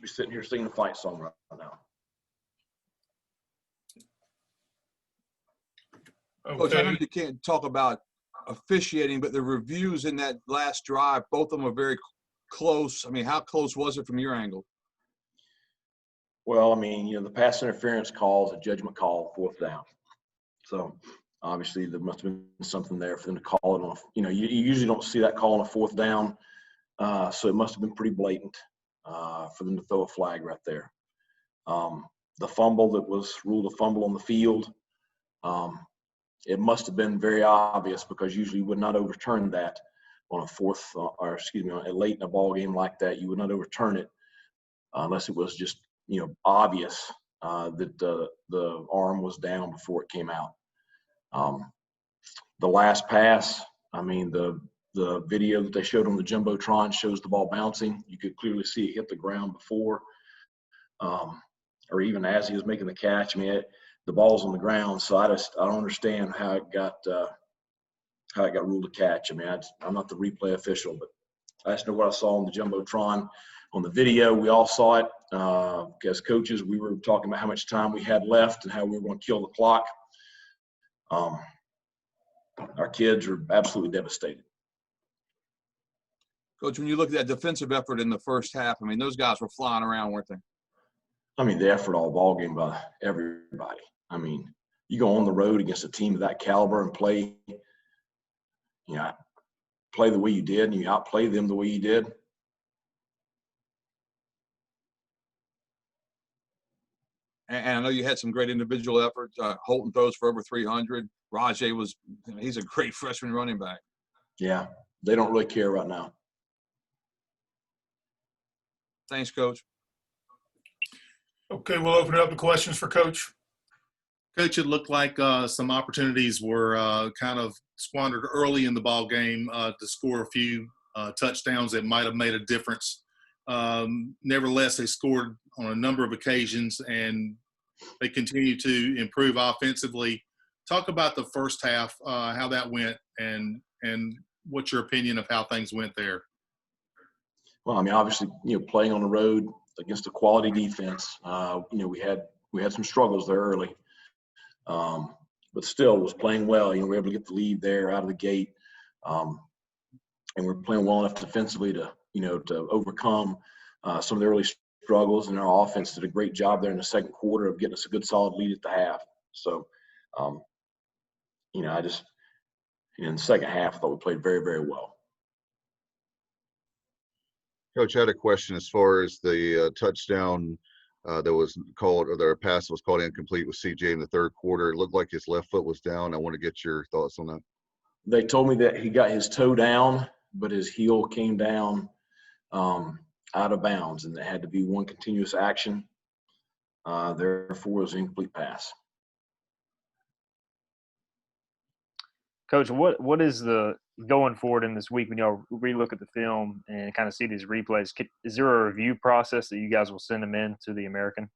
should be sitting here singing the fight song right now. Okay. Coach, I know you can't talk about officiating, but the reviews in that last drive, both of them are very close. I mean, how close was it from your angle? Well, I mean, the pass interference call is a judgment call, 4th down. So obviously there must have been something there for them to call it on. You usually don't see that call on a 4th down. So it must have been pretty blatant for them to throw a flag right there. The fumble that was ruled a fumble on the field, it must have been very obvious, because usually you would not overturn that on late in a ball game like that. You would not overturn it unless it was just, obvious that the arm was down before it came out. The last pass, I mean, the video that they showed on the Jumbotron shows the ball bouncing. You could clearly see it hit the ground before, or even as he was making the catch. I mean, the ball's on the ground, so I don't understand how it got ruled a catch. I mean, I'm not the replay official, but I just know what I saw on the Jumbotron. On the video, we all saw it. As coaches, we were talking about how much time we had left and how we were going to kill the clock. Our kids are absolutely devastated. Coach, when you look at that defensive effort in the first half, I mean, those guys were flying around, weren't they? I mean, the effort all ball game by everybody. I mean, you go on the road against a team of that caliber and play the way you did, and you outplay them the way you did. And I know you had some great individual efforts. Holton throws for over 300. Rajay he's a great freshman running back. Yeah, they don't really care right now. Thanks, Coach. Okay, we'll open it up to questions for Coach. Coach, it looked like some opportunities were kind of squandered early in the ball game to score a few touchdowns that might have made a difference. Nevertheless, they scored on a number of occasions, and they continue to improve offensively. Talk about the first half, how that went, and what's your opinion of how things went there? Well, I mean, obviously, playing on the road against a quality defense, we had some struggles there early, but still was playing well. We were able to get the lead there out of the gate, and we're playing well enough defensively to overcome some of the early struggles. And our offense did a great job there in the second quarter of getting us a good solid lead at the half. So, I just in the second half I thought we played very, very well. Coach, I had a question as far as the touchdown that was called, or the pass was called incomplete with CJ in the third quarter. It looked like his left foot was down. I want to get your thoughts on that. They told me that he got his toe down, but his heel came down out of bounds, and it had to be one continuous action. Therefore, it was an incomplete pass. Coach, what is the going forward in this week when y'all relook at the film and kind of see these replays? Is there a review process that you guys will send them in to the American?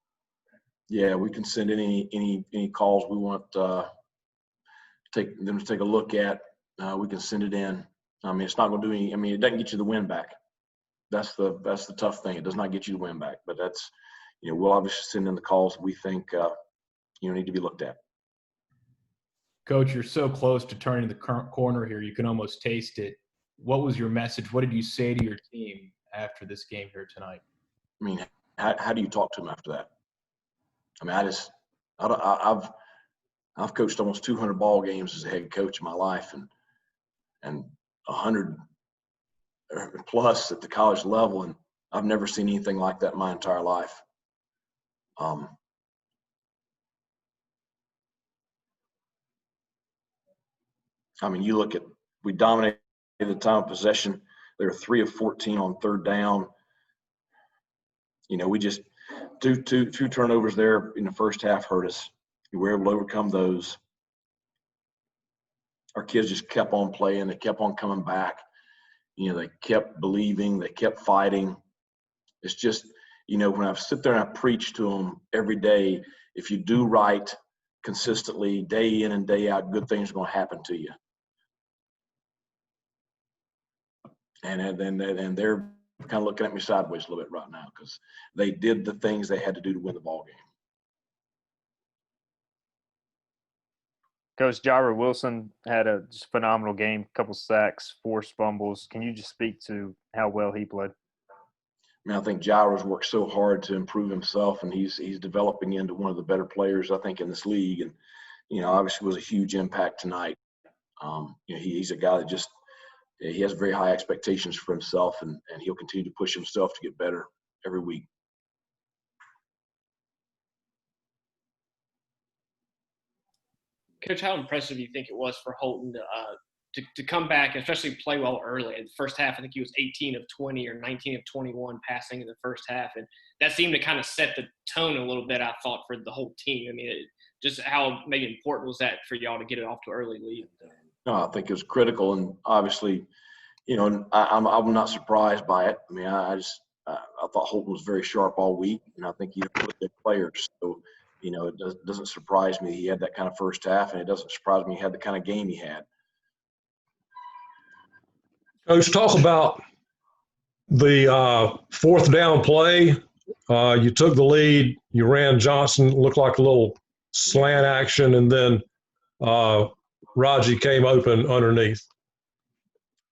Yeah, we can send any calls we want take them to take a look at. We can send it in. I mean, it's not going to do any. I mean, it doesn't get you the win back. That's the tough thing. It does not get you the win back. But that's, we'll obviously send in the calls we think need to be looked at. Coach, you're so close to turning the current corner here. You can almost taste it. What was your message? What did you say to your team after this game here tonight? I mean, how do you talk to them after that? I mean, I've coached almost 200 ball games as a head coach in my life, and 100 plus at the college level, and I've never seen anything like that in my entire life. I mean, you look at, we dominated the time of possession. They were 3 of 14 on third down. We just two turnovers there in the first half hurt us. We were able to overcome those. Our kids just kept on playing. They kept on coming back. They kept believing. They kept fighting. It's just, when I sit there and I preach to them every day, if you do right consistently, day in and day out, good things are going to happen to you. And they're kind of looking at me sideways a little bit right now because they did the things they had to do to win the ball game. Coach Jaira Wilson had a just phenomenal game, couple sacks, forced fumbles. Can you just speak to how well he played? I mean, I think Jair's worked so hard to improve himself, and he's developing into one of the better players, I think, in this league. And, obviously was a huge impact tonight. He's a guy that just he has very high expectations for himself, and he'll continue to push himself to get better every week. Coach, how impressive do you think it was for Holton to come back, and especially play well early? In the first half, I think he was 18 of 20 or 19 of 21 passing in the first half, and that seemed to kind of set the tone a little bit, I thought, for the whole team. I mean, just how maybe important was that for y'all to get it off to an early lead? No, I think it was critical, and obviously, I'm not surprised by it. I mean, I thought Holton was very sharp all week, and I think he's a really good player. So, it doesn't surprise me he had that kind of first half, and it doesn't surprise me he had the kind of game he had. Coach, talk about the fourth down play. You took the lead. You ran Johnson, looked like a little slant action, and then Raji came open underneath.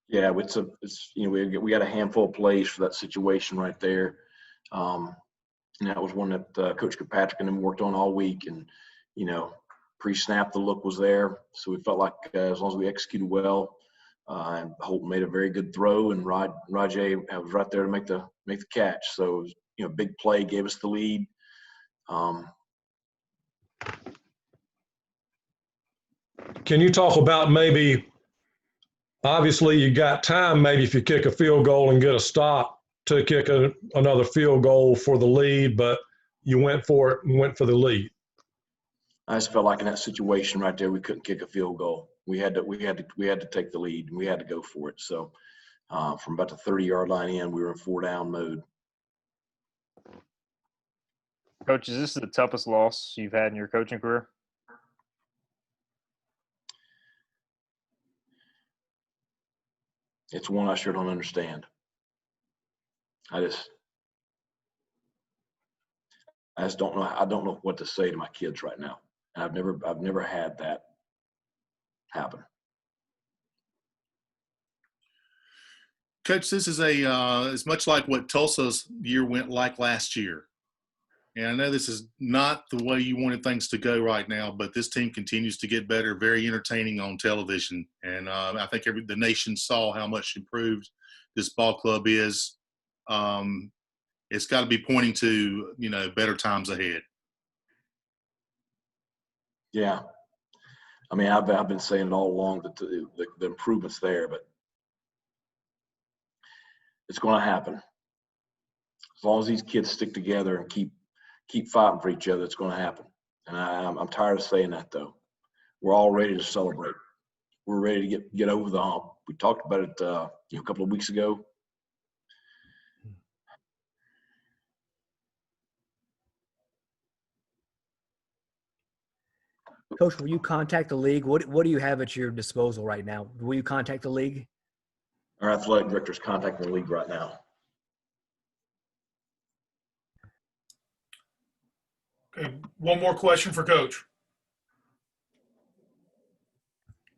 Yeah, we got a handful of plays for that situation right there. And that was one that Coach Kirkpatrick and him worked on all week. And, pre-snap, the look was there. So we felt like as long as we executed well, and Holton made a very good throw, and Rajay was right there to make the catch. So, it was, big play, gave us the lead. Can you talk about maybe, obviously you got time maybe if you kick a field goal and get a stop to kick another field goal for the lead, but you went for it and went for the lead? I just felt like in that situation right there, we couldn't kick a field goal. We had to take the lead, and we had to go for it. So from about the 30-yard line in, we were in 4-down mode. Coach, is this the toughest loss you've had in your coaching career? It's one I sure don't understand. I just don't know. I don't know what to say to my kids right now. And I've never had that happen. Coach, this is it's much like what Tulsa's year went like last year. And I know this is not the way you wanted things to go right now, but this team continues to get better, very entertaining on television. And I think the nation saw how much improved this ball club is. It's got to be pointing to, better times ahead. Yeah. I mean, I've been saying it all along that the improvement's there, but it's going to happen. As long as these kids stick together and keep fighting for each other, it's going to happen. And I'm tired of saying that, though. We're all ready to celebrate. We're ready to get over the hump. We talked about it a couple of weeks ago. Coach, will you contact the league? What do you have at your disposal right now? Will you contact the league? Our athletic director's contacting the league right now. Okay, one more question for Coach.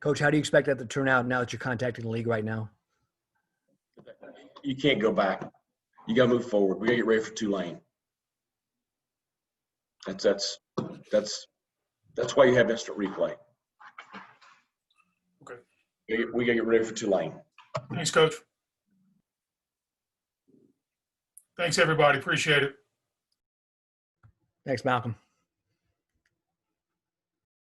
Coach, how do you expect that to turn out now that you're contacting the league right now? You can't go back. You got to move forward. We got to get ready for Tulane. That's why you have instant replay. Okay. We got to get ready for Tulane. Thanks, Coach. Thanks, everybody. Appreciate it. Thanks, Malcolm.